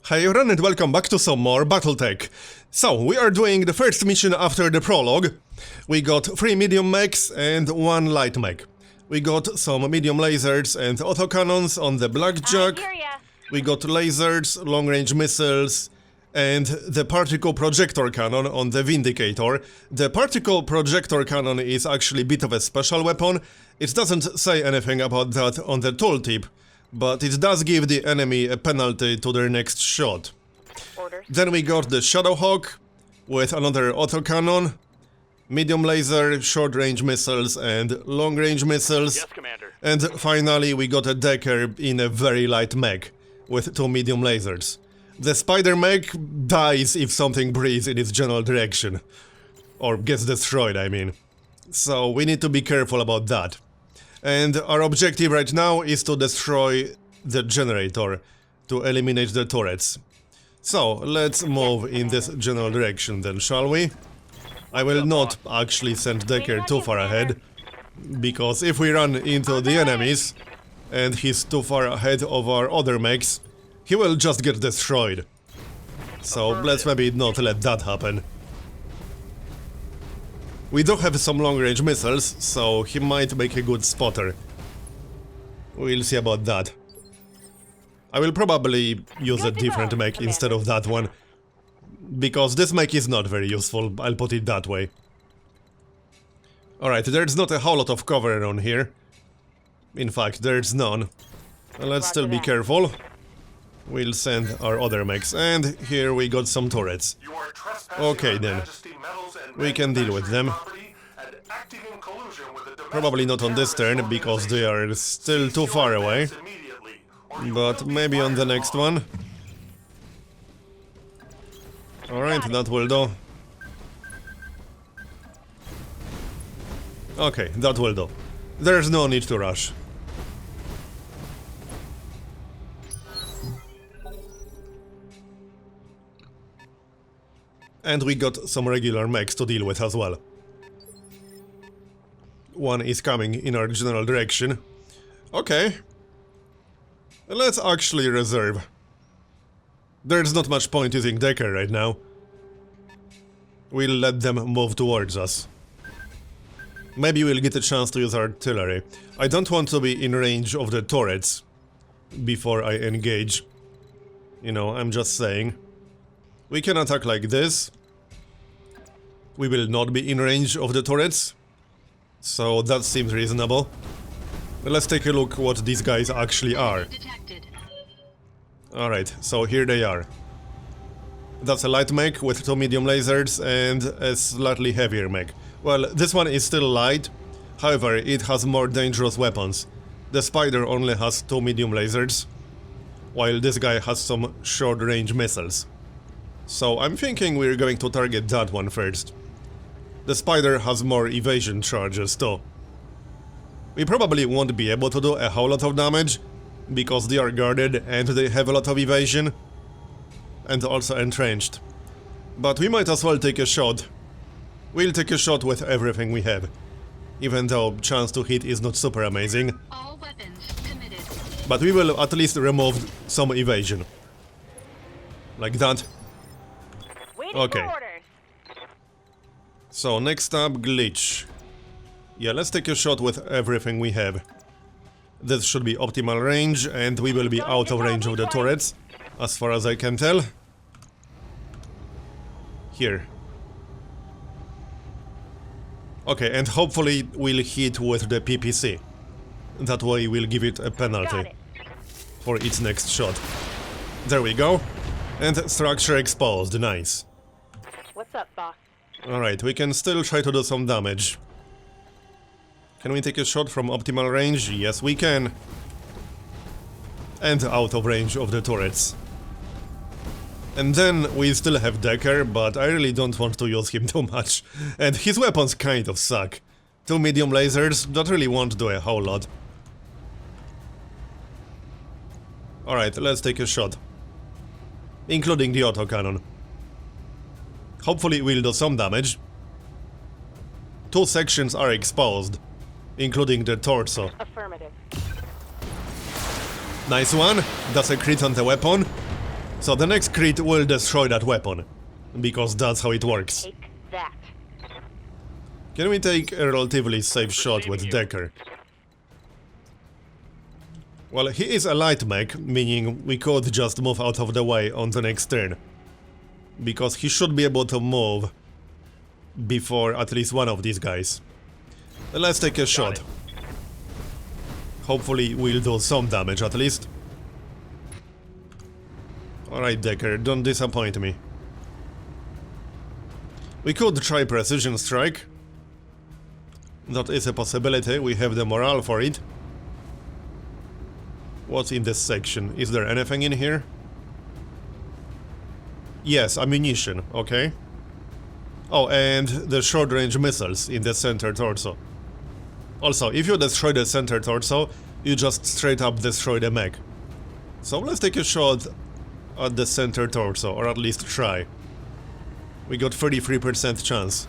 Hi everyone and welcome back to some more Battletech. So, we are doing the first mission after the prologue. We got 3 medium mechs and 1 light mech. We got some medium lasers and autocannons on the Blackjack. We got lasers, long-range missiles, and the particle projector cannon on the Vindicator. The particle projector cannon is actually a bit of a special weapon. It doesn't say anything about that on the tooltip, but it does give the enemy a penalty to their next shot. Then we got the Shadowhawk with another autocannon, medium laser, short-range missiles and long-range missiles. Yes, Commander. And finally we got a Decker in a very light mech with 2 medium lasers. The spider mech dies if something breathes in its general direction. Or gets destroyed, I mean. So we need to be careful about that. And our objective right now is to destroy the generator, to eliminate the turrets. So, let's move in this general direction then, shall we? I will not actually send Decker too far ahead, because if we run into the enemies, and he's too far ahead of our other mechs, he will just get destroyed. So, let's maybe not let that happen. We do have some long-range missiles, so he might make a good spotter. We'll see about that. I will probably use a different mech instead of that one, because this mech is not very useful, I'll put it that way. Alright, there's not a whole lot of cover around here. In fact, there's none. Let's still be careful. We'll send our other mechs, and here we got some turrets. Okay then, we can deal with them. Probably not on this turn, because they are still too far away. But maybe on the next one. Alright, that will do. Okay, that will do. There's no need to rush. And we got some regular mechs to deal with as well. One is coming in our general direction. Okay. Let's actually reserve. There's not much point using Decker right now. We'll let them move towards us. Maybe we'll get a chance to use artillery. I don't want to be in range of the turrets before I engage. You know, I'm just saying. We can attack like this. We will not be in range of the turrets, so that seems reasonable. But let's take a look what these guys actually are. Alright, so here they are. That's a light mech with 2 medium lasers and a slightly heavier mech. Well, this one is still light, however, it has more dangerous weapons. The Spider only has 2 medium lasers, while this guy has some short-range missiles. So I'm thinking we're going to target that one first. The Spider has more evasion charges too. We probably won't be able to do a whole lot of damage, because they are guarded and they have a lot of evasion, and also entrenched. But we might as well take a shot. We'll take a shot with everything we have, even though chance to hit is not super amazing. All weapons committed. But we will at least remove some evasion. Like that. Okay. So, next up, glitch. Yeah, let's take a shot with everything we have. This should be optimal range, and we will be out of range of the turrets, as far as I can tell. Here. Okay, and hopefully we'll hit with the PPC. That way we'll give it a penalty for its next shot. There we go. And structure exposed, nice. What's up, boss? Alright, we can still try to do some damage. Can we take a shot from optimal range? Yes, we can. And out of range of the turrets. And then we still have Decker, but I really don't want to use him too much. And his weapons kind of suck. 2 medium lasers, that really won't do a whole lot. Alright, let's take a shot. Including the autocannon. Hopefully we'll do some damage. 2 sections are exposed, including the torso. Affirmative. Nice one, that's a crit on the weapon. So the next crit will destroy that weapon, because that's how it works. Take that. Can we take a relatively safe shot with Decker? Well, he is a light mech, meaning we could just move out of the way on the next turn. Because he should be able to move before at least one of these guys. Let's take a shot. Hopefully we'll do some damage at least. Alright, Decker, don't disappoint me. We could try precision strike. That is a possibility, we have the morale for it. What's in this section? Is there anything in here? Yes, ammunition, okay. Oh, and the short-range missiles in the center torso. Also, if you destroy the center torso, you just straight up destroy the mech. So let's take a shot at the center torso, or at least try. We got 33% chance.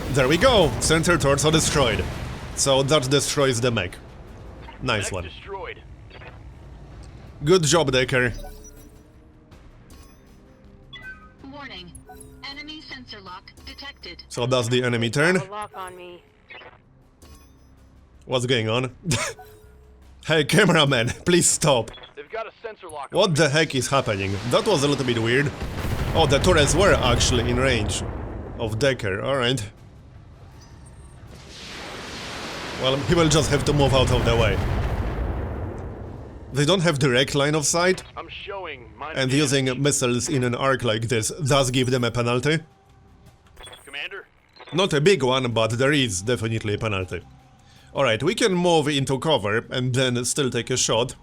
There we go! Center torso destroyed. So that destroys the mech. Nice one. Destroyed. Good job, Decker. Warning. Enemy sensor lock detected. So that's the enemy turn. Have a lock on me. What's going on? Hey, cameraman, please stop. They've got a sensor lock. What the heck is happening? That was a little bit weird. Oh, the turrets were actually in range of Decker, alright. Well, he will just have to move out of the way. They don't have direct line of sight, I'm showing and using missiles in an arc like this does give them a penalty. Commander. Not a big one, but there is definitely a penalty. Alright, we can move into cover and then still take a shot.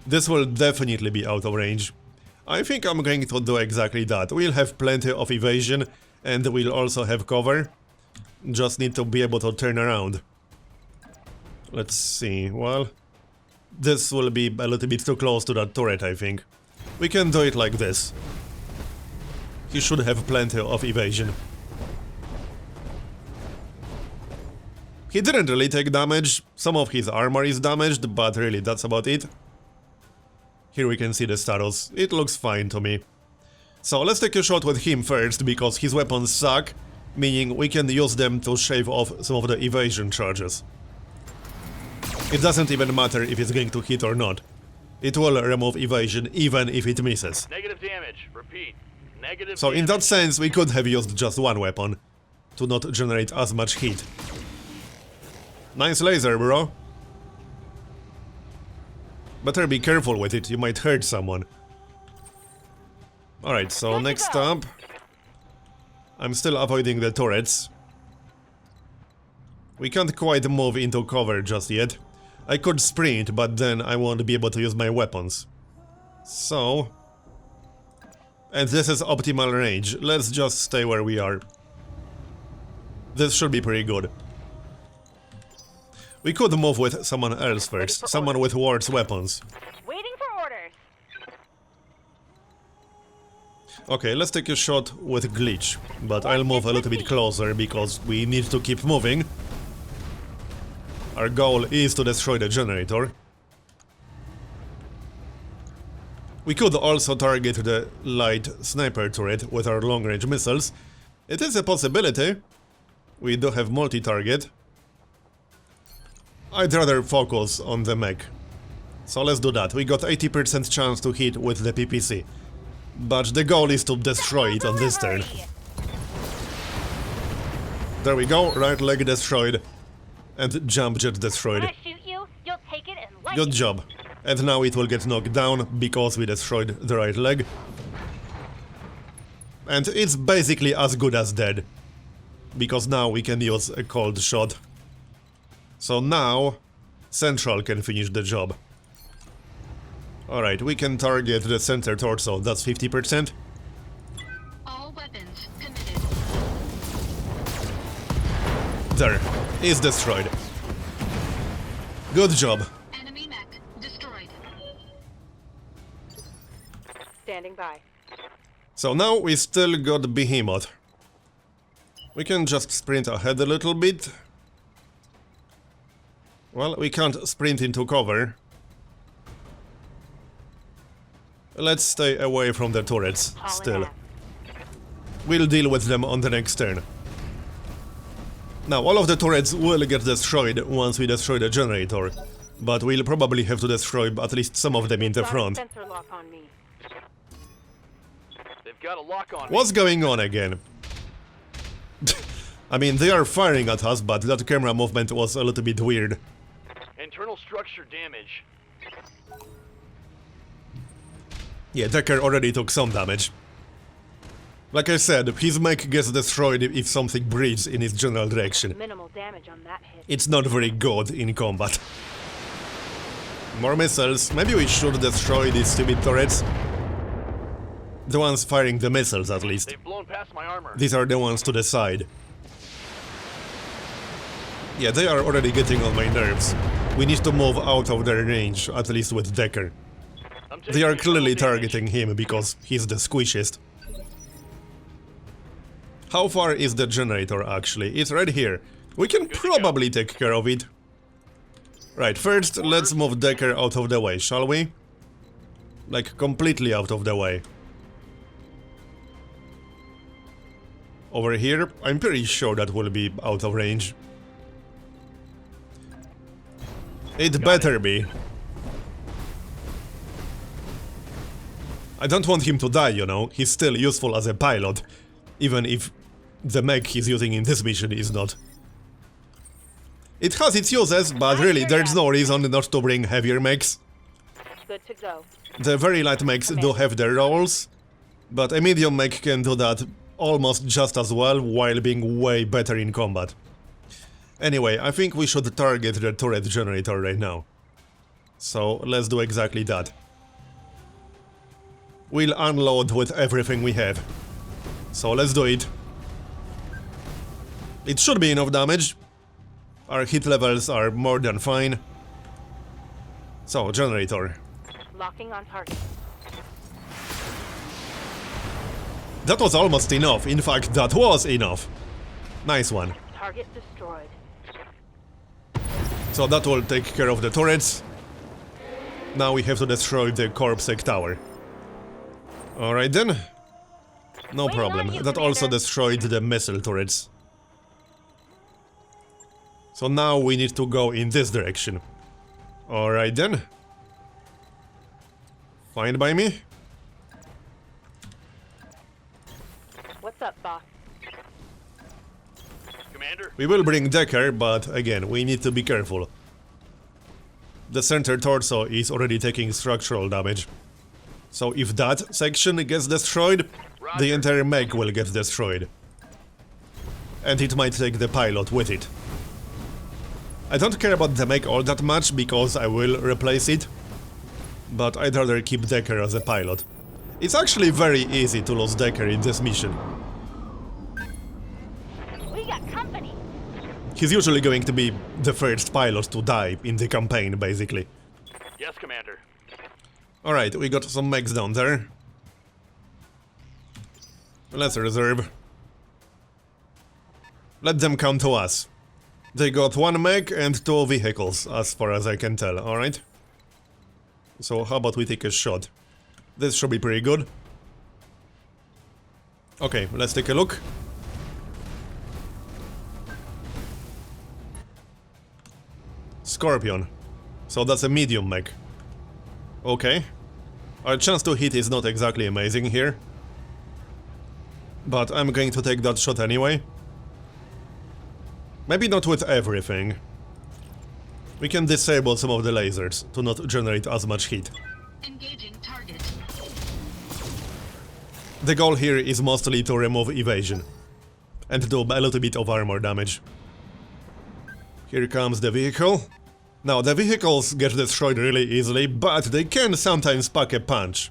This will definitely be out of range. I think I'm going to do exactly that. We'll have plenty of evasion and we'll also have cover. Just need to be able to turn around. Let's see, well... This will be a little bit too close to that turret, I think. We can do it like this. He should have plenty of evasion. He didn't really take damage. Some of his armor is damaged, but really that's about it. Here we can see the status. It looks fine to me. So let's take a shot with him first, because his weapons suck, meaning we can use them to shave off some of the evasion charges. It doesn't even matter if it's going to hit or not. It will remove evasion even if it misses. Negative damage. Repeat. Negative So in that sense, we could have used just one weapon to not generate as much heat. Nice laser, bro. Better be careful with it, you might hurt someone. Alright, so next up... I'm still avoiding the turrets. We can't quite move into cover just yet. I could sprint, but then I won't be able to use my weapons. So... And this is optimal range. Let's just stay where we are. This should be pretty good. We could move with someone else first. Someone with Ward's weapons. Waiting for orders. Okay, let's take a shot with Glitch. But I'll move a little bit closer because we need to keep moving. Our goal is to destroy the generator. We could also target the light sniper turret with our long-range missiles. It is a possibility. We do have multi-target. I'd rather focus on the mech. So let's do that. We got 80% chance to hit with the PPC. But the goal is to destroy it on this turn. There we go, right leg destroyed. And jump jet destroyed. When I shoot you, you'll take it and light Good it. job. And now it will get knocked down because we destroyed the right leg. And it's basically as good as dead. Because now we can use a cold shot. So now, Central can finish the job. Alright, we can target the center torso, that's 50%. All weapons committed. There, is destroyed. Good job. Enemy mech destroyed. Standing by. So now we still got Behemoth. We can just sprint ahead a little bit. Well, we can't sprint into cover. Let's stay away from the turrets, Hauling still. ass. We'll deal with them on the next turn. Now, all of the turrets will get destroyed once we destroy the generator, but we'll probably have to destroy at least some of them in the Got a front. sensor lock on me. They've got a lock on me. What's going on again? I mean, they are firing at us, but that camera movement was a little bit weird. Internal structure damage. Yeah, Decker already took some damage. Like I said, his mech gets destroyed if something breaches in his general direction. Minimal damage on that hit. It's not very good in combat. More missiles. Maybe we should destroy these stupid turrets. The ones firing the missiles, at least. They've blown past my armor. These are the ones to the side. Yeah, they are already getting on my nerves. We need to move out of their range, at least with Decker. I'm taking They are internal clearly damage. targeting him because he's the squishiest. How far is the generator, actually? It's right here. We can probably take care of it. Right, first, let's move Decker out of the way, shall we? Like, completely out of the way. Over here, I'm pretty sure that will be out of range. It better be. I don't want him to die, you know. He's still useful as a pilot, even if the mech he's using in this mission is not. It has its uses, but really, there's no reason not to bring heavier mechs. Good to go. The very light mechs do have their roles, but a medium mech can do that almost just as well while being way better in combat. Anyway, I think we should target the turret generator right now. So let's do exactly that. We'll unload with everything we have. So let's do it. It should be enough damage. Our hit levels are more than fine. So, generator. Locking on target. That was almost enough. In fact, that was enough. Nice one. Target destroyed. So that will take care of the turrets. Now we have to destroy the Corpsec tower. Alright then. No Waiting problem. on you, That also Commander. destroyed the missile turrets. So now we need to go in this direction. Alright then. Fine by me. What's up, boss? Commander, We will bring Decker, but again, we need to be careful. The center torso is already taking structural damage. So if that section gets destroyed, the Roger. entire mech will get destroyed. And it might take the pilot with it. I don't care about the mech all that much, because I will replace it. But I'd rather keep Decker as a pilot. It's actually very easy to lose Decker in this mission. We got company. He's usually going to be the first pilot to die in the campaign, basically. yes, Commander. Alright, we got some mechs down there. Let's reserve. Let them come to us. They got one mech and two vehicles, as far as I can tell, alright? So how about we take a shot? This should be pretty good. Okay, let's take a look. Scorpion. So that's a medium mech. Okay. Our chance to hit is not exactly amazing here. But I'm going to take that shot anyway. Maybe not with everything. We can disable some of the lasers to not generate as much heat. Engaging target. The goal here is mostly to remove evasion and do a little bit of armor damage. Here comes the vehicle. Now, the vehicles get destroyed really easily, but they can sometimes pack a punch.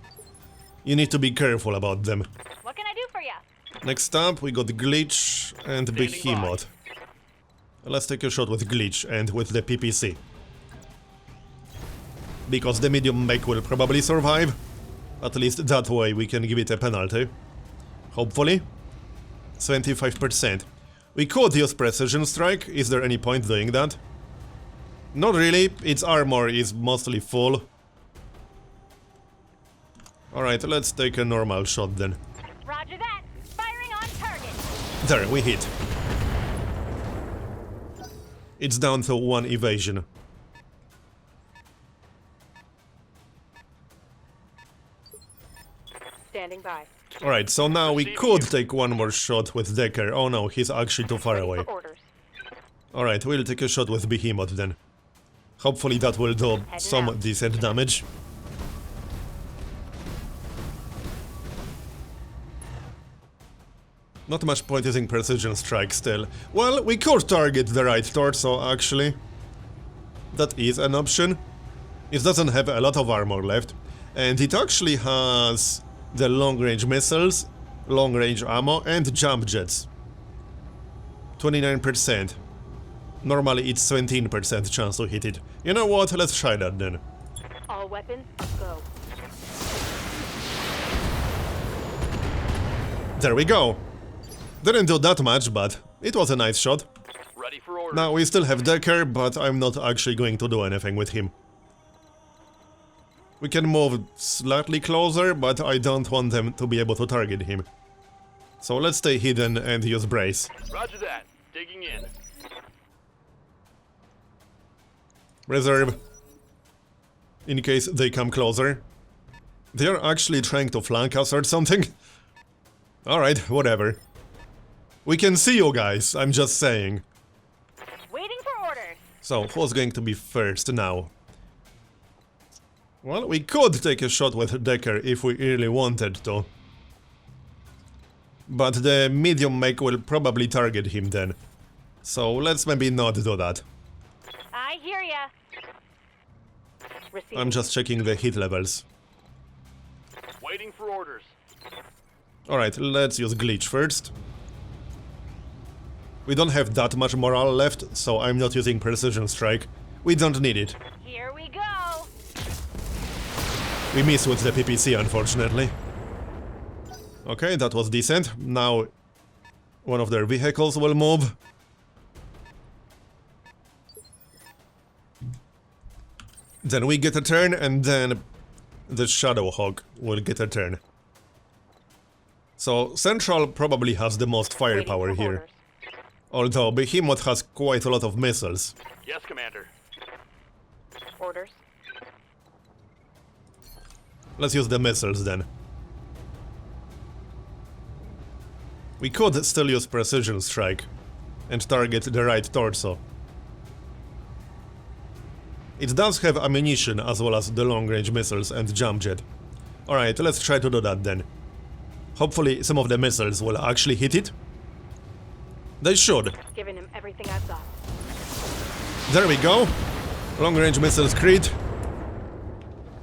You need to be careful about them. What can I do for ya? Next up, we got Glitch and Standing Behemoth. Let's take a shot with Glitch and with the PPC. Because the medium mech will probably survive. At least that way we can give it a penalty. Hopefully. 25%. We could use Precision Strike. Is there any point doing that? Not really. Its armor is mostly full. Alright, let's take a normal shot then. Roger that. Firing on target. There, we hit. It's down to 1 evasion. Standing by. Alright, so now we could take one more shot with Decker. Oh no, he's actually too far Ready away. for orders. Alright, we'll take a shot with Behemoth then. Hopefully that will do some out. decent damage. Not much point using precision strike still. Well, we could target the right torso actually. That is an option. It doesn't have a lot of armor left. And it actually has the long-range missiles, long-range ammo, and jump jets. 29%. Normally it's 17% chance to hit it. You know what? Let's try that then. All weapons, go. There we go. Didn't do that much, but it was a nice shot. Ready for orders. Now we still have Decker, but I'm not actually going to do anything with him. We can move slightly closer, but I don't want them to be able to target him. So let's stay hidden and use Brace. Roger that. Digging in. Reserve. In case they come closer. They are actually trying to flank us or something. Alright, whatever. We can see you guys, I'm just saying. Waiting for orders. So, who's going to be first now? Well, we could take a shot with Decker if we really wanted to. But the medium mech will probably target him then. So let's maybe not do that. I hear ya. Receiving. I'm just checking the hit levels. Waiting for orders. Alright, let's use Glitch first. We don't have that much morale left, so I'm not using Precision Strike. We don't need it. Here we go. We miss with the PPC, unfortunately. Okay, that was decent. Now one of their vehicles will move. Then we get a turn, and then the Shadowhawk will get a turn. So Central probably has the most firepower Waiting for here. orders. Although Behemoth has quite a lot of missiles. Yes, Commander. Orders. Let's use the missiles then. We could still use Precision Strike and target the right torso. It does have ammunition as well as the long-range missiles and jump jet. Alright, let's try to do that then. Hopefully some of the missiles will actually hit it. They should. Giving him everything I've got. There we go. Long-range missiles crit.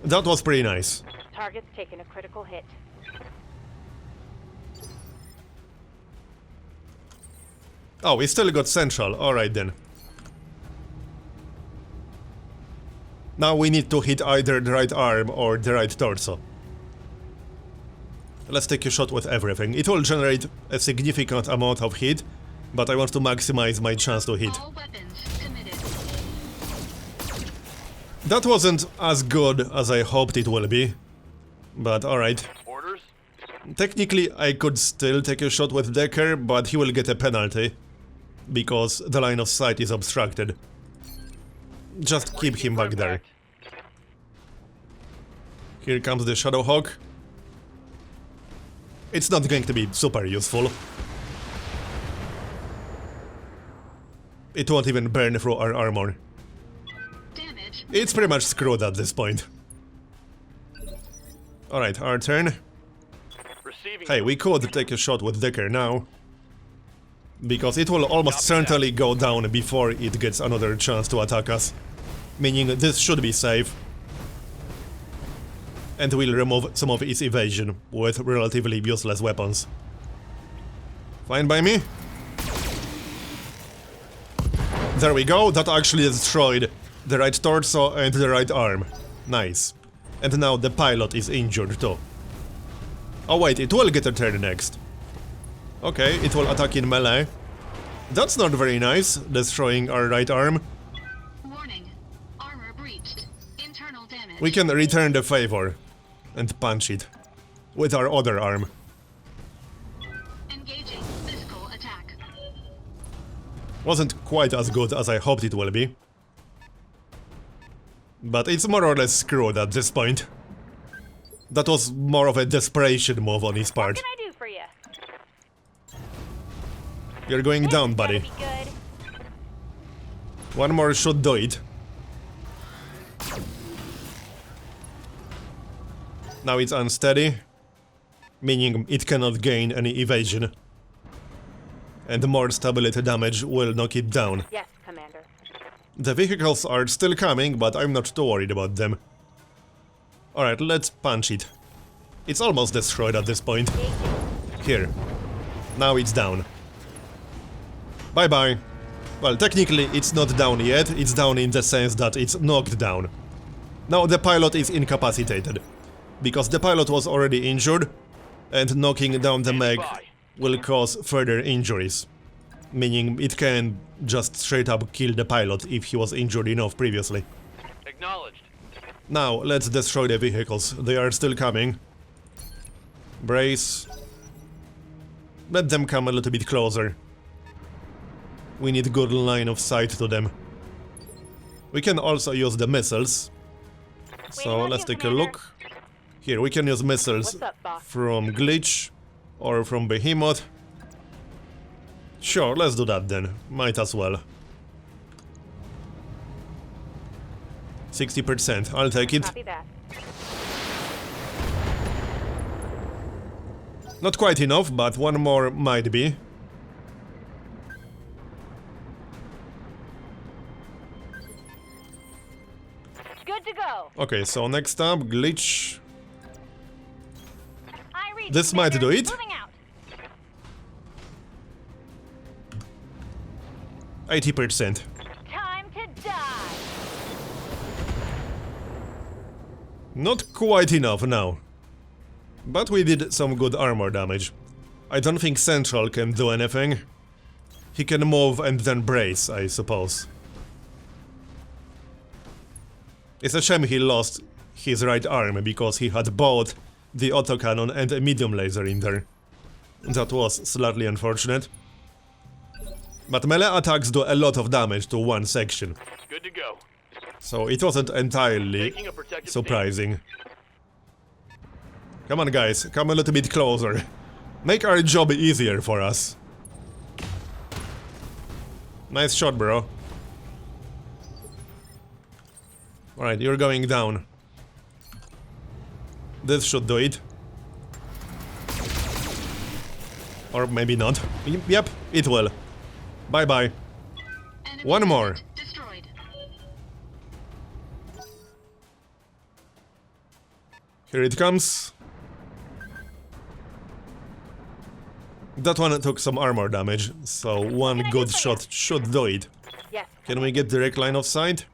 That was pretty nice. Target's taking a critical hit. Oh, we still got Central. Alright then. Now we need to hit either the right arm or the right torso. Let's take a shot with everything. It will generate a significant amount of hit, but I want to maximize my chance to hit. All weapons committed. That wasn't as good as I hoped it will be, but alright. Orders. Technically, I could still take a shot with Decker, but he will get a penalty, because the line of sight is obstructed. Just keep him back there. Here comes the Shadowhawk. It's not going to be super useful. It won't even burn through our armor. Damage. It's pretty much screwed at this point. Alright, our turn. Receiving. Hey, we could take a shot with Decker now. Because it will almost certainly go down before it gets another chance to attack us. Meaning this should be safe. And we'll remove some of its evasion with relatively useless weapons. Fine by me? There we go, that actually destroyed the right torso and the right arm. Nice. And now the pilot is injured too. Oh wait, it will get a turn next. Okay, it will attack in melee. That's not very nice, destroying our right arm. Warning. Armor breached. Internal damage. We can return the favor and punch it. with our other arm. Engaging physical attack. Wasn't quite as good as I hoped it will be. But it's more or less screwed at this point. That was more of a desperation move on his What part. can I do for you? You're going down, buddy. Be good. One more should do it. Now it's unsteady, meaning it cannot gain any evasion. And more stability damage will knock it down. Yes, Commander. The vehicles are still coming, but I'm not too worried about them. Alright, let's punch it. It's almost destroyed at this point. Here. Now it's down. Bye-bye. Well, technically it's not down yet, it's down in the sense that it's knocked down. Now the pilot is incapacitated, because the pilot was already injured, and knocking down the mech will cause further injuries. Meaning it can just straight up kill the pilot if he was injured enough previously. Acknowledged. Now, let's destroy the vehicles. They are still coming. Brace. Let them come a little bit closer. We need good line of sight to them. We can also use the missiles. So let's take a look. Here, we can use missiles What's up, boss? from Glitch or from Behemoth. Sure, let's do that then. Might as well. 60%, I'll take it. Copy that. Not quite enough, but one more might be. Good to go. Okay, so next up, Glitch. I read. This might Commander. do it. Moving out. 80%. Time to die. Not quite enough now. But we did some good armor damage. I don't think Central can do anything. He can move and then brace, I suppose. It's a shame he lost his right arm, because he had both the autocannon and a medium laser in there. That was slightly unfortunate. But melee attacks do a lot of damage to one section, Good to go. so it wasn't entirely Taking a protective surprising. Come on guys, come a little bit closer. Make our job easier for us. Nice shot, bro. Alright, you're going down. This should do it. Or maybe not. Yep, it will. Bye-bye. Enemy One more. unit destroyed. Here it comes. That one took some armor damage, so one good shot should do it. Yes. Can we get direct line of sight?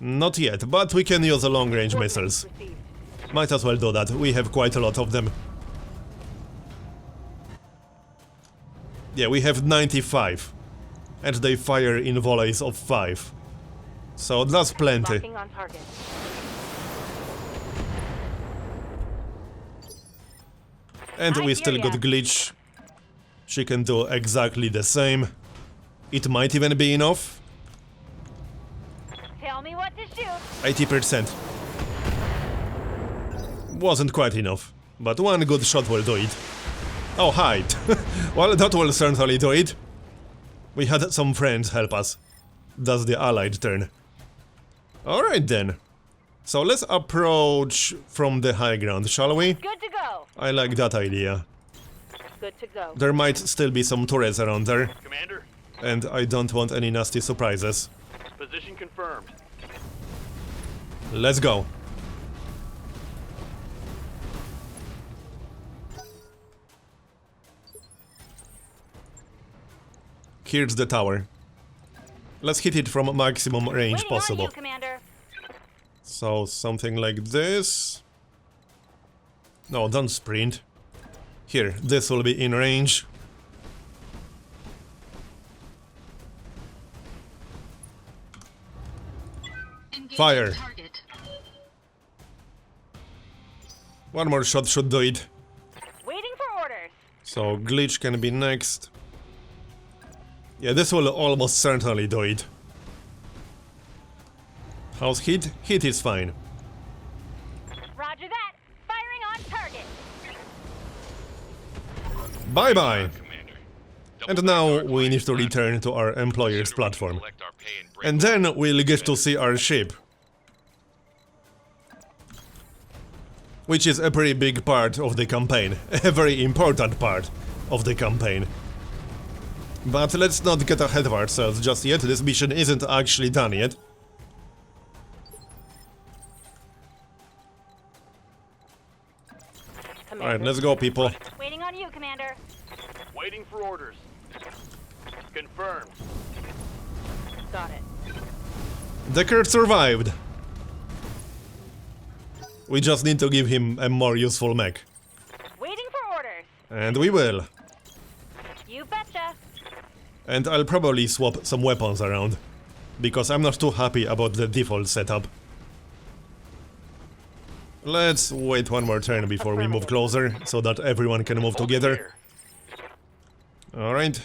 Not yet, but we can use the long-range missiles. Received. Might as well do that, we have quite a lot of them. Yeah, we have 95. And they fire in volleys of 5. So that's plenty. Locking on target. And we I still hear got ya. Glitch. She can do exactly the same. It might even be enough. Tell me what to shoot. 80%. Wasn't quite enough, but one good shot will do it. Oh, hide. Well, that will certainly do it. We had some friends help us. That's the allied turn. Alright then. So let's approach from the high ground, shall we? Good to go. I like that idea. Good to go. There might still be some turrets around there, Commander, and I don't want any nasty surprises. position confirmed. Let's go. Here's the tower. Let's hit it from maximum range Waiting possible. on you, Commander. So something like this. No, don't sprint. Here, this will be in range. Engaging Fire. target. One more shot should do it. So glitch can be next. Yeah, this will almost certainly do it. How's hit? Hit is fine. Roger that. Firing on target. Bye-bye! Commander. And now we need to return to our employer's platform. Collect our pay and break And then we'll get to see our ship. Which is a pretty big part of the campaign. A very important part of the campaign. But let's not get ahead of ourselves just yet. This mission isn't actually done yet. Alright, let's go, people. Waiting on you, Commander. Waiting for orders. Confirmed. Got it. Deckard survived. We just need to give him a more useful mech. Waiting for orders. And we will. You betcha. And I'll probably swap some weapons around. Because I'm not too happy about the default setup. Let's wait one more turn before we move closer, so that everyone can move together. Alright.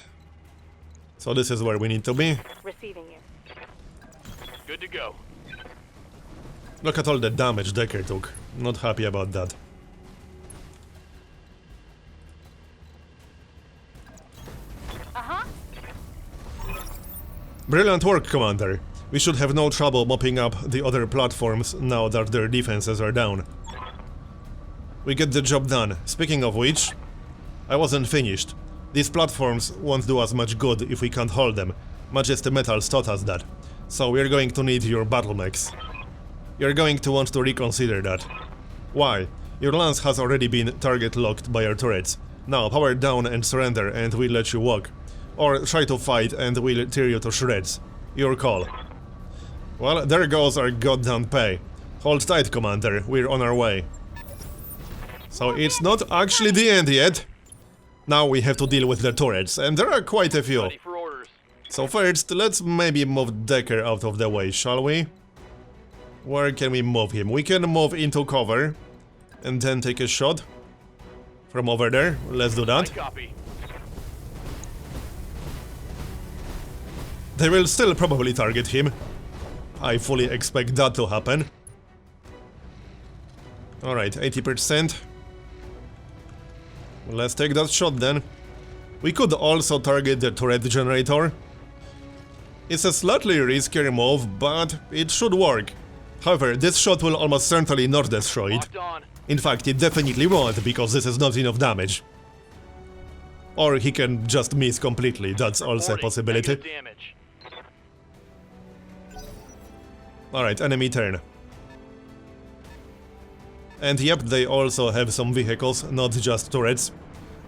So this is where we need to be. Receiving you. Good to go. Look at all the damage Deckard took. Not happy about that. Uh-huh. Brilliant work, Commander. We should have no trouble mopping up the other platforms now that their defenses are down. We get the job done. Speaking of which, I wasn't finished. These platforms won't do us much good if we can't hold them. Majesty Metals taught us that. So we're going to need your battle mechs. You're going to want to reconsider that. Why? Your lance has already been target locked by our turrets. Now power down and surrender and we'll let you walk. Or try to fight and we'll tear you to shreds. Your call. Well, there goes our goddamn pay. Hold tight, Commander, we're on our way. So it's not actually the end yet. Now we have to deal with the turrets, and there are quite a few. Ready for orders. So first, let's maybe move Deckard out of the way, shall we? Where can we move him? We can move into cover, and then take a shot from over there. Let's do I that. copy. They will still probably target him. I fully expect that to happen. Alright, 80%. Let's take that shot then. We could also target the turret generator. It's a slightly riskier move, but it should work. However, this shot will almost certainly not destroy it. Locked on. In fact, it definitely won't, because this is not enough damage. Or he can just miss completely, that's also a Reporting. possibility. Negative damage. Alright, enemy turn. And yep, they also have some vehicles, not just turrets.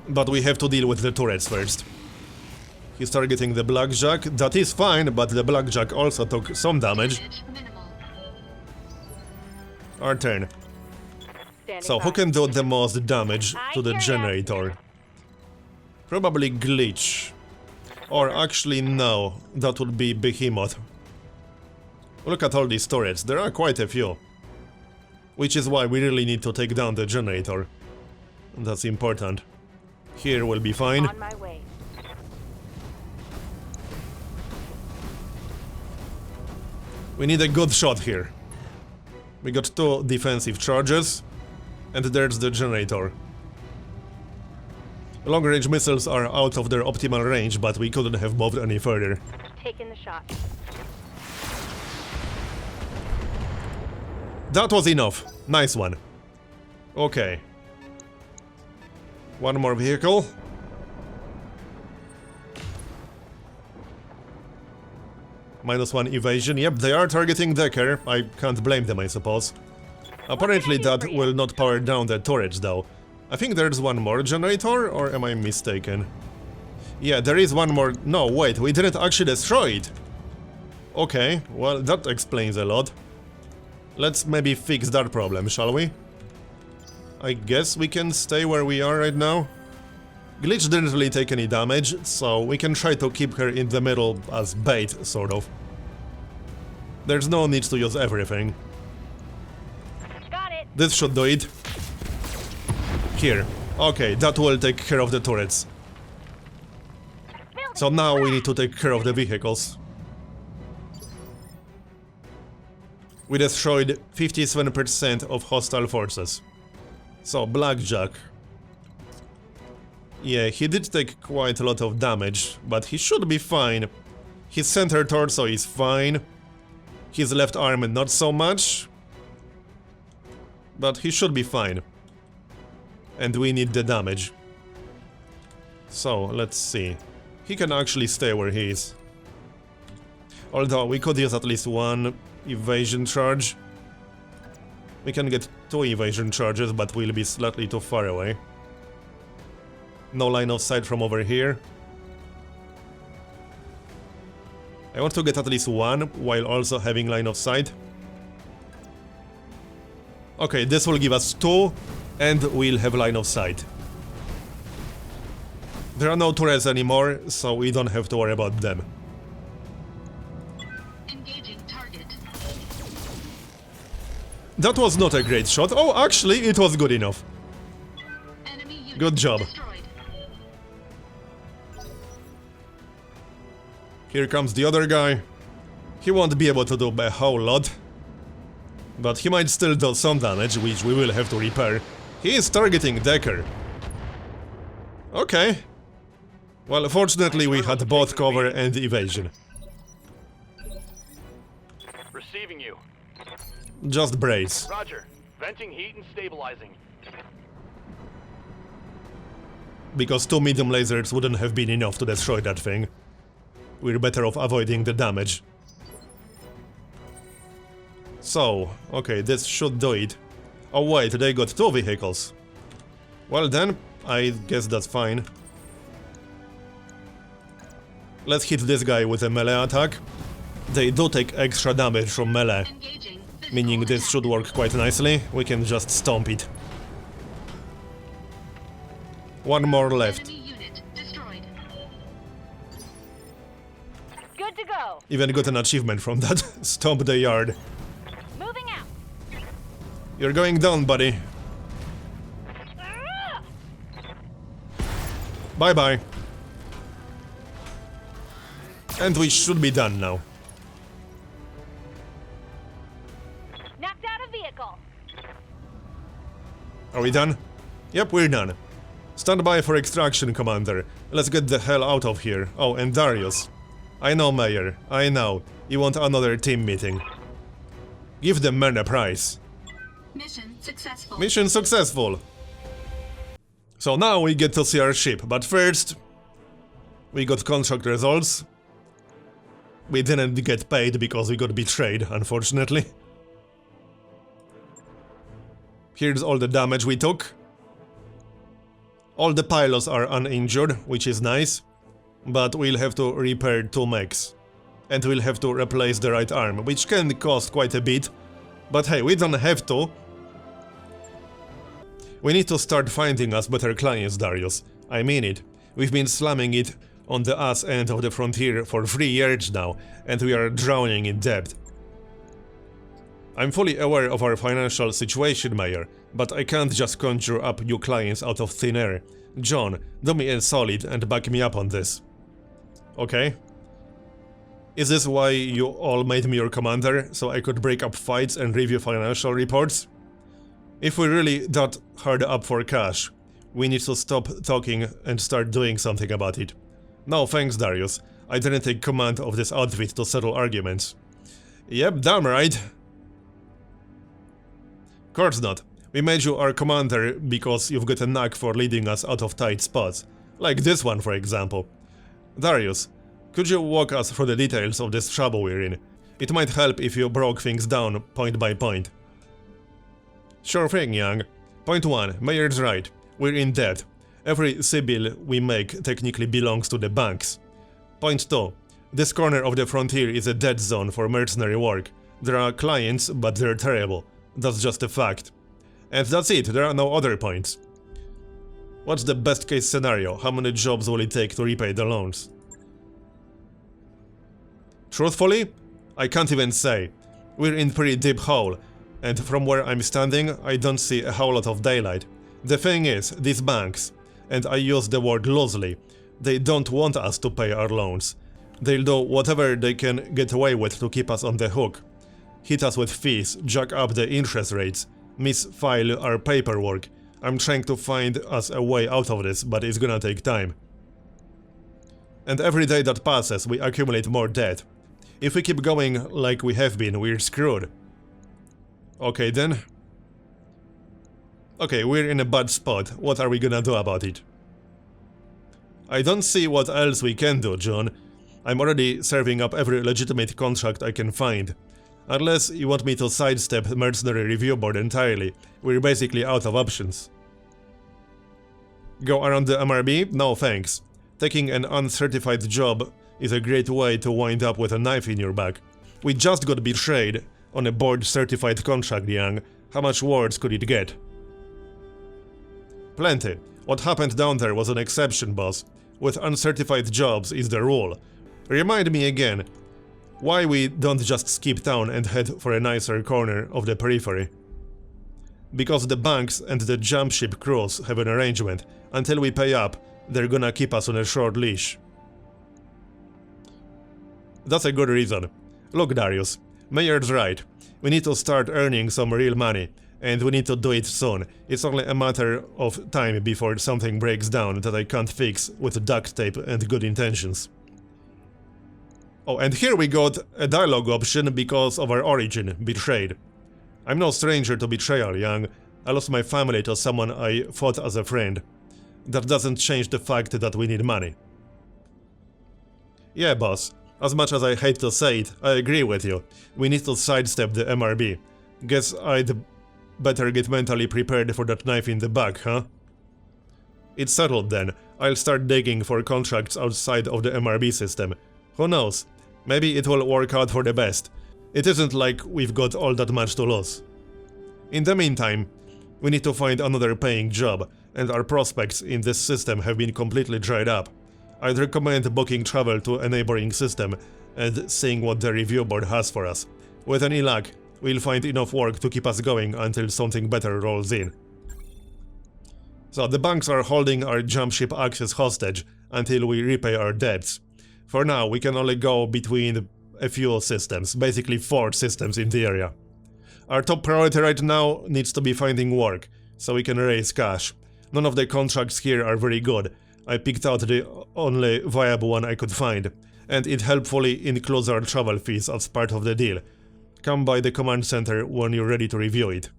But we have to deal with the turrets first. He's targeting the Blackjack, that is fine, but the Blackjack also took some damage. Damage minimal. Our turn. Standing So who by. can do the most damage to the I hear ya. generator? Probably Glitch. Or actually no, that would be Behemoth. Look at all these turrets, there are quite a few. Which is why we really need to take down the generator. That's important. Here will be fine. On my way. We need a good shot here. We got 2 defensive charges. And there's the generator. Long-range missiles are out of their optimal range, but we couldn't have moved any further. Taking the shot. That was enough. Nice one. Okay. One more vehicle. -1 evasion. Yep, they are targeting Deckard. I can't blame them, I suppose. Apparently that will not power down the turrets, though. I think there's one more generator, or am I mistaken? Yeah, there is one more... No, wait, we didn't actually destroy it. Okay, well, that explains a lot. Let's maybe fix that problem, shall we? I guess we can stay where we are right now. Glitch didn't really take any damage, so we can try to keep her in the middle as bait, sort of. There's no need to use everything. Got it. This should do it. Here, Okay, that will take care of the turrets. So now we need to take care of the vehicles. We destroyed 57% of hostile forces. So, Blackjack. Yeah, he did take quite a lot of damage, but he should be fine. His center torso is fine. His left arm not so much. But he should be fine. And we need the damage. So, let's see. He can actually stay where he is. Although we could use at least one evasion charge. We can get 2 evasion charges, but we'll be slightly too far away. No line of sight from over here. I want to get at least 1, while also having line of sight. Okay, this will give us 2, and we'll have line of sight. There are no turrets anymore, so we don't have to worry about them. Engaging target. That was not a great shot. Oh, actually, it was good enough. Enemy unit Good job. destroyed. Here comes the other guy. He won't be able to do a whole lot. But he might still do some damage, which we will have to repair. He is targeting Decker. Okay. Well, fortunately we had both cover and evasion. Receiving you. Just brace. Roger. Venting heat and stabilizing. Because 2 medium lasers wouldn't have been enough to destroy that thing. We're better off avoiding the damage. So, okay, this should do it. Oh wait, they got 2 vehicles. Well then, I guess that's fine. Let's hit this guy with a melee attack. They do take extra damage from melee, Engaging physical meaning this attack. should work quite nicely. We can just stomp it. 1 more left. Enemy unit destroyed. Good to go. Even got an achievement from that. Stomp the yard. Moving out. You're going down, buddy. Ah! Bye-bye. And we should be done now. Knocked out a vehicle. Are we done? Yep, we're done. Stand by for extraction, Commander. Let's get the hell out of here. Oh, and Darius. I know, Mayor. I know. You want another team meeting. Give the men a prize. Mission successful. Mission successful. So now we get to see our ship, but first... we got contract results. We didn't get paid because we got betrayed, unfortunately. Here's all the damage we took. All the pilots are uninjured, which is nice. But we'll have to repair 2 mechs. And we'll have to replace the right arm, which can cost quite a bit. But hey, we don't have to. We need to start finding us better clients, Darius. I mean it. We've been slamming it on the ass end of the frontier for 3 years now, and we are drowning in debt. I'm fully aware of our financial situation, Mayor, but I can't just conjure up new clients out of thin air. John, do me a solid and back me up on this. Okay? Is this why you all made me your commander, so I could break up fights and review financial reports? If we're really that hard up for cash, we need to stop talking and start doing something about it. No thanks, Darius. I didn't take command of this outfit to settle arguments. Yep, damn right. Course not. We made you our commander because you've got a knack for leading us out of tight spots. Like this one, for example. Darius, could you walk us through the details of this trouble we're in? It might help if you broke things down point by point. Sure thing, Young. Point 1. Mayor's right. We're in debt. Every Sibyl we make technically belongs to the banks. Point 2. This corner of the frontier is a dead zone for mercenary work. There are clients, but they're terrible. That's just a fact. And that's it, there are no other points. What's the best case scenario? How many jobs will it take to repay the loans? Truthfully, I can't even say. We're in pretty deep hole, and from where I'm standing, I don't see a whole lot of daylight. The thing is, these banks, and I use the word loosely, they don't want us to pay our loans. They'll do whatever they can get away with to keep us on the hook. Hit us with fees, jack up the interest rates, misfile our paperwork. I'm trying to find us a way out of this, but it's gonna take time. And every day that passes, we accumulate more debt. If we keep going like we have been, we're screwed. Okay then. Okay, we're in a bad spot. What are we gonna do about it? I don't see what else we can do, John. I'm already serving up every legitimate contract I can find. Unless you want me to sidestep the mercenary review board entirely, we're basically out of options. Go around the MRB? No thanks. Taking an uncertified job is a great way to wind up with a knife in your back. We just got betrayed on a board-certified contract, Young. How much worse could it get? Plenty. What happened down there was an exception, boss. With uncertified jobs is the rule. Remind me again, why we don't just skip town and head for a nicer corner of the periphery? Because the banks and the jump ship crews have an arrangement. Until we pay up, they're gonna keep us on a short leash. That's a good reason. Look, Darius, Mayor's right. We need to start earning some real money, and we need to do it soon. It's only a matter of time before something breaks down that I can't fix with duct tape and good intentions. Oh, and here we got a dialogue option because of our origin, betrayed. I'm no stranger to betrayal, Young. I lost my family to someone I fought as a friend. That doesn't change the fact that we need money. Yeah, boss. As much as I hate to say it, I agree with you. We need to sidestep the MRB. Guess I'd better get mentally prepared for that knife in the back, huh? It's settled then. I'll start digging for contracts outside of the MRB system. Who knows? Maybe it will work out for the best. It isn't like we've got all that much to lose. In the meantime, we need to find another paying job, and our prospects in this system have been completely dried up. I'd recommend booking travel to a neighboring system and seeing what the review board has for us. With any luck, we'll find enough work to keep us going until something better rolls in. So the banks are holding our jump ship access hostage until we repay our debts. For now, we can only go between a few systems, basically 4 systems in the area. Our top priority right now needs to be finding work, so we can raise cash. None of the contracts here are very good. I picked out the only viable one I could find, and it helpfully includes our travel fees as part of the deal. Come by the command center when you're ready to review it.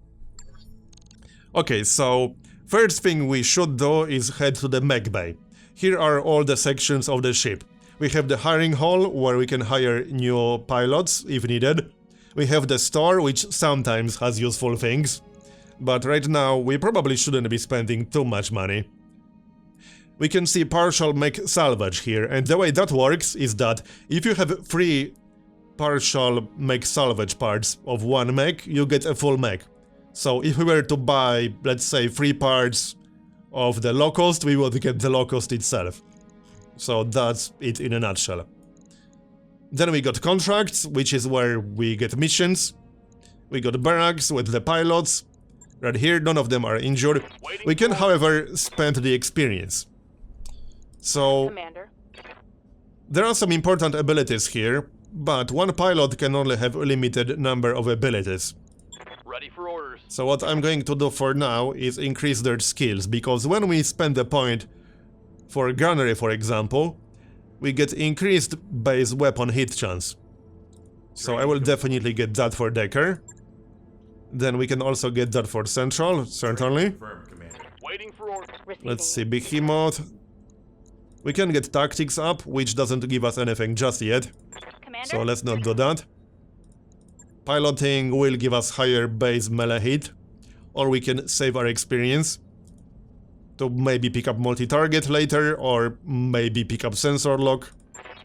Okay, so first thing we should do is head to the mech bay. Here are all the sections of the ship. We have the hiring hall, where we can hire new pilots if needed. We have the store, which sometimes has useful things. But right now, we probably shouldn't be spending too much money. We can see partial mech salvage here, and the way that works is that if you have 3 partial mech salvage parts of one mech, you get a full mech. So if we were to buy, let's say, 3 parts of the Locust, we would get the Locust itself. So that's it in a nutshell. Then we got contracts, which is where we get missions. We got barracks with the pilots. Right here, none of them are injured. We can, however, spend the experience. So, Commander. there are some important abilities here, but one pilot can only have a limited number of abilities. Ready for orders. So what I'm going to do for now is increase their skills, because when we spend a point for gunnery, for example, we get increased base weapon hit chance. So I will definitely get that for Decker. Then we can also get that for Central, certainly. Waiting for orders. Let's see, Behemoth. We can get Tactics up, which doesn't give us anything just yet. Commander. So let's not do that. Piloting will give us higher base melee hit, or we can save our experience to maybe pick up multi-target later, or maybe pick up sensor lock.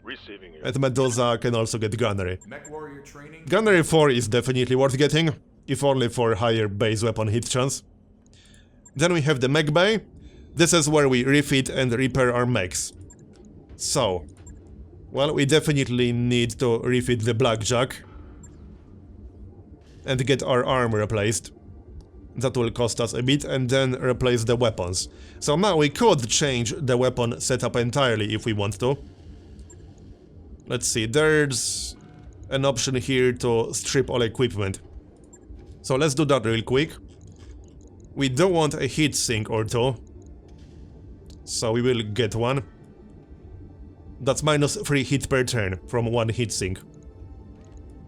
Receiving you. And Medusa can also get gunnery. Mech warrior training. Gunnery 4 is definitely worth getting, if only for higher base weapon hit chance. Then we have the mech bay. This is where we refit and repair our mechs. So, well, we definitely need to refit the Blackjack and get our arm replaced. That will cost us a bit, and then replace the weapons. So now we could change the weapon setup entirely if we want to. Let's see, there's an option here to strip all equipment. So let's do that real quick. We do want a heatsink or two. So we will get one. That's minus 3 hit per turn from one heatsink.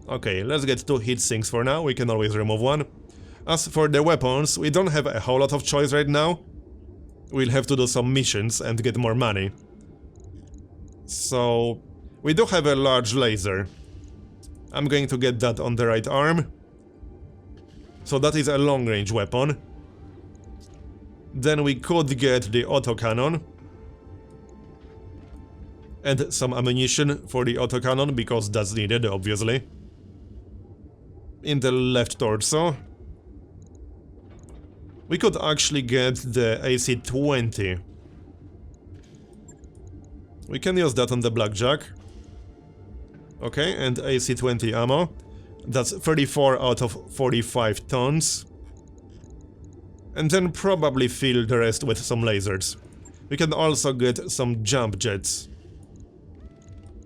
Okay, let's get 2 heatsinks for now, we can always remove one. As for the weapons, we don't have a whole lot of choice right now. We'll have to do some missions and get more money. So, we do have a large laser. I'm going to get that on the right arm. So that is a long-range weapon. Then we could get the autocannon. And some ammunition for the autocannon, because that's needed, obviously. In the left torso. We could actually get the AC-20. We can use that on the blackjack. Okay, and AC-20 ammo. That's 34 out of 45 tons. And then probably fill the rest with some lasers. We can also get some jump jets.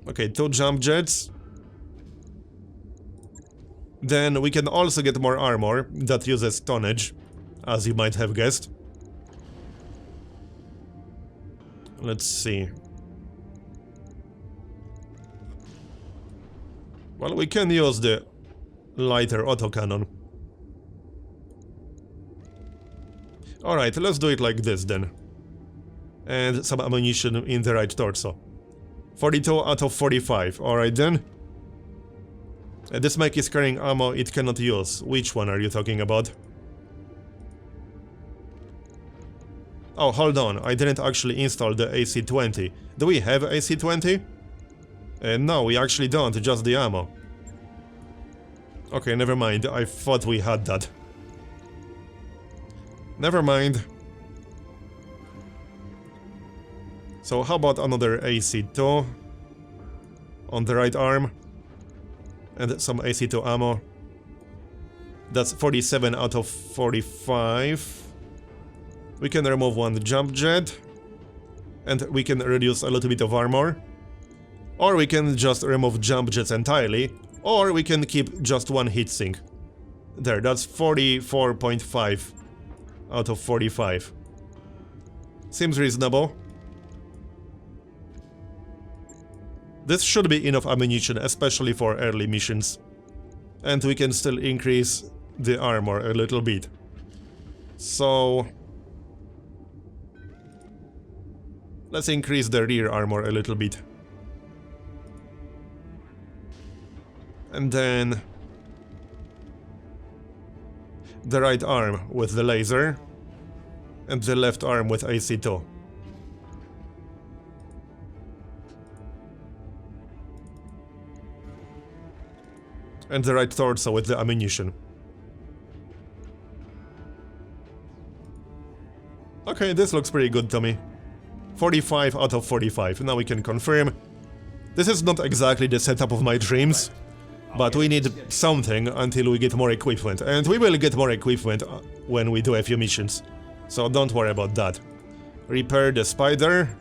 Okay, 2 jump jets. Then we can also get more armor that uses tonnage, as you might have guessed. Let's see. Well, we can use the lighter autocannon. Alright, let's do it like this then. And some ammunition in the right torso. 42 out of 45, alright then. This mech is carrying ammo it cannot use. Which one are you talking about? Oh, hold on, I didn't actually install the AC-20. Do we have AC-20? No, we actually don't, just the ammo. Okay, never mind, I thought we had that. Never mind. So how about another AC-2 on the right arm? And some AC-2 ammo. That's 47 out of 45. We can remove one jump jet. And we can reduce a little bit of armor. Or we can just remove jump jets entirely. Or we can keep just one heatsink. There, that's 44.5 out of 45. Seems reasonable. This should be enough ammunition, especially for early missions. And we can still increase the armor a little bit. So... let's increase the rear armor a little bit. And then... the right arm with the laser. And the left arm with AC-2. And the right torso with the ammunition. Okay, this looks pretty good to me. 45 out of 45, now we can confirm. This is not exactly the setup of my dreams, but we need something until we get more equipment. And we will get more equipment when we do a few missions, so don't worry about that. Repair the spider,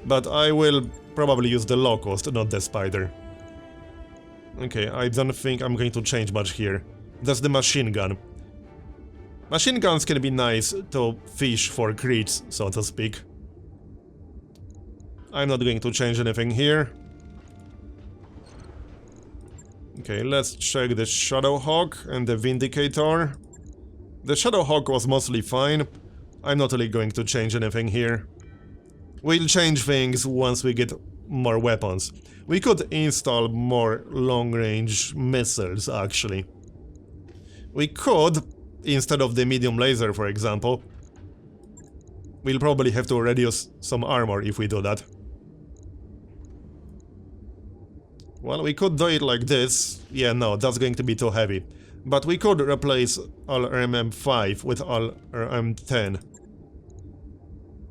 but I will probably use the locust, not the spider. Okay, I don't think I'm going to change much here. That's the machine gun. Machine guns can be nice to fish for crits, so to speak. I'm not going to change anything here. Okay, let's check the Shadowhawk and the Vindicator. The Shadowhawk was mostly fine. I'm not really going to change anything here. We'll change things once we get more weapons. We could install more long-range missiles, actually. We could, instead of the medium laser, for example. We'll probably have to reduce some armor if we do that. Well, we could do it like this. Yeah, no, that's going to be too heavy. But we could replace all RM5 with all RM10.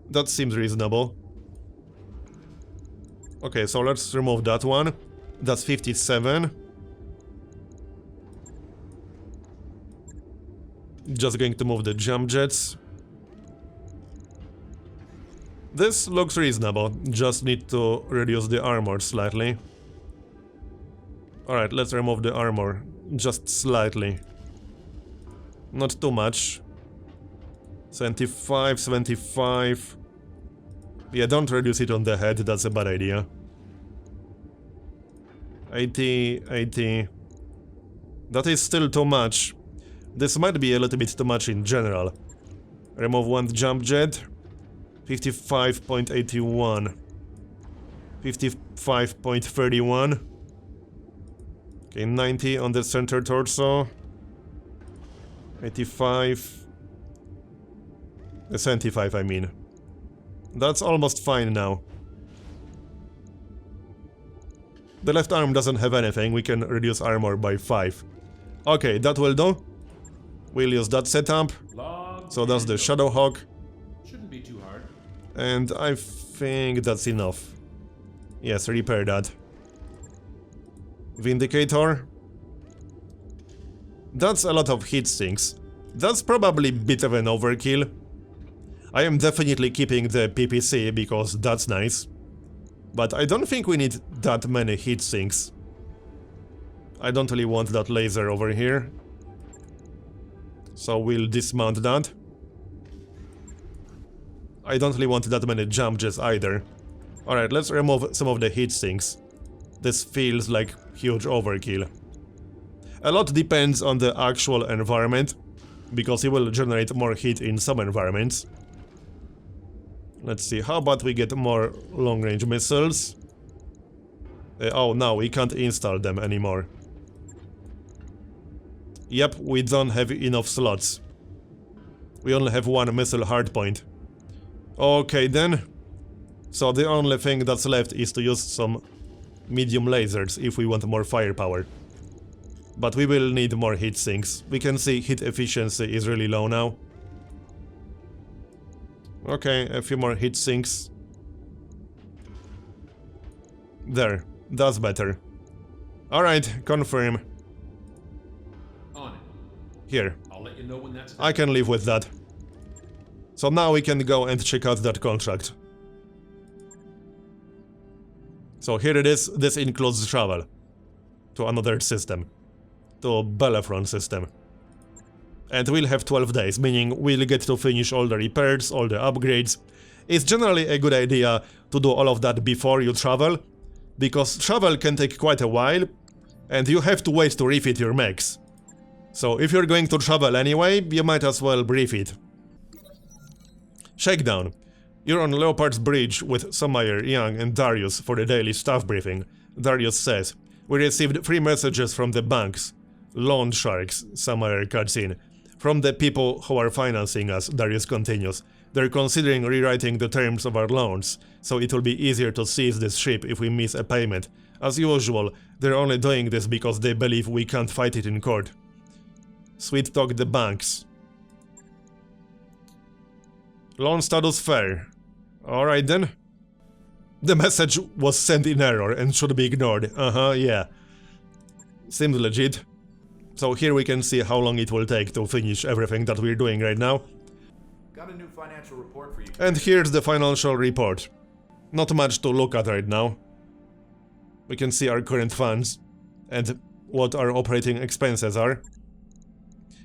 That seems reasonable. Okay, so let's remove that one. That's 57. Just going to move the jump jets. This looks reasonable, just need to reduce the armor slightly. Alright, let's remove the armor, just slightly. Not too much. 75, 75... Yeah, don't reduce it on the head, that's a bad idea. 80, 80... That is still too much. This might be a little bit too much in general. Remove one jump jet. 55.81. 55.31. Okay, 90 on the center torso. 85. 75, I mean. That's almost fine now. The left arm doesn't have anything, we can reduce armor by 5. Okay, that will do. We'll use that setup. So that's the Shadowhawk. Shouldn't be too hard. And I think that's enough. Yes, repair that. Vindicator. That's a lot of hit sinks. That's probably a bit of an overkill. I am definitely keeping the PPC because that's nice. But I don't think we need that many hit sinks. I don't really want that laser over here. So we'll dismount that. I don't really want that many jump jets either. Alright, let's remove some of the heat sinks. This feels like huge overkill. A lot depends on the actual environment, because it will generate more heat in some environments. Let's see, how about we get more long-range missiles? Oh no, we can't install them anymore. Yep, we don't have enough slots. We only have one missile hardpoint. Okay then. So the only thing that's left is to use some medium lasers if we want more firepower. But we will need more heat sinks. We can see hit efficiency is really low now. Okay, a few more heat sinks. There, that's better. Alright, confirm. On it. Here. I'll let you know when that's I can live with that. So now we can go and check out that contract. So here it is, this includes travel to another system, to Battletech system. And we'll have 12 days, meaning we'll get to finish all the repairs, all the upgrades. It's generally a good idea to do all of that before you travel, because travel can take quite a while, and you have to wait to refit your mechs. So if you're going to travel anyway, you might as well refit. Shakedown. You're on Leopard's bridge with Samir, Young and Darius for the daily staff briefing. Darius says, "We received 3 messages from the banks. Loan sharks," Samir cuts in. "From the people who are financing us," Darius continues. "They're considering rewriting the terms of our loans, so it will be easier to seize this ship if we miss a payment. As usual, they're only doing this because they believe we can't fight it in court. Sweet talk the banks. Loan status fair. Alright then. The message was sent in error and should be ignored. Yeah. Seems legit. So here we can see how long it will take to finish everything that we're doing right now. Got a new financial report for you. And here's the financial report. Not much to look at right now. We can see our current funds and what our operating expenses are.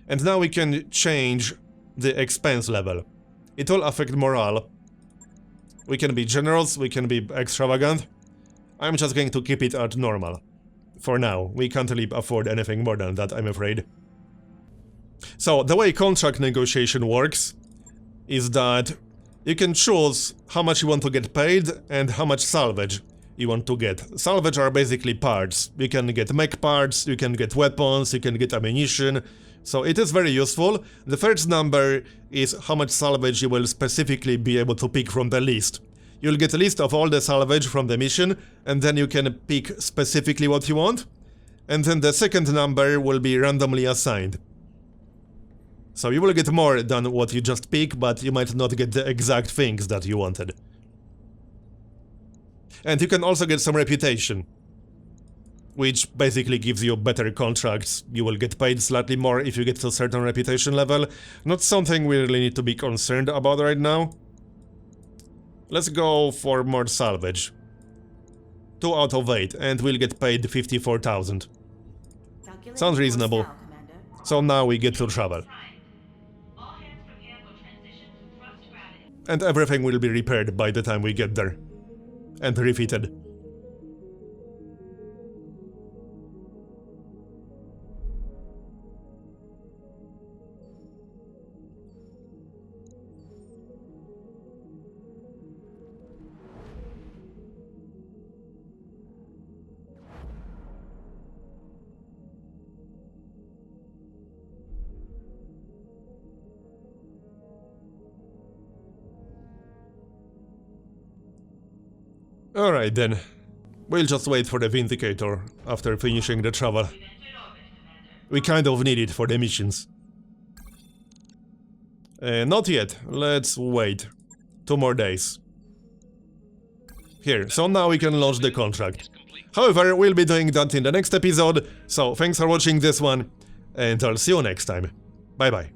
And now we can change the expense level. It will affect morale. We can be generous, we can be extravagant. I'm just going to keep it at normal. For now, we can't really afford anything more than that, I'm afraid. So, the way contract negotiation works is that you can choose how much you want to get paid and how much salvage you want to get. Salvage are basically parts. You can get mech parts, you can get weapons, you can get ammunition. So it is very useful. The first number is how much salvage you will specifically be able to pick from the list. You'll get a list of all the salvage from the mission, and then you can pick specifically what you want. And then the second number will be randomly assigned. So you will get more than what you just pick, but you might not get the exact things that you wanted. And you can also get some reputation. which basically gives you better contracts. You will get paid slightly more if you get to a certain reputation level. Not something we really need to be concerned about right now. Let's go for more salvage. 2 out of 8, and we'll get paid 54,000. Sounds reasonable. So now we get to travel. And everything will be repaired by the time we get there. And refitted. Alright then. We'll just wait for the Vindicator after finishing the travel. We kind of need it for the missions. Not yet. Let's wait. 2 more days. Here, so now we can launch the contract. However, we'll be doing that in the next episode, so thanks for watching this one, and I'll see you next time. Bye bye.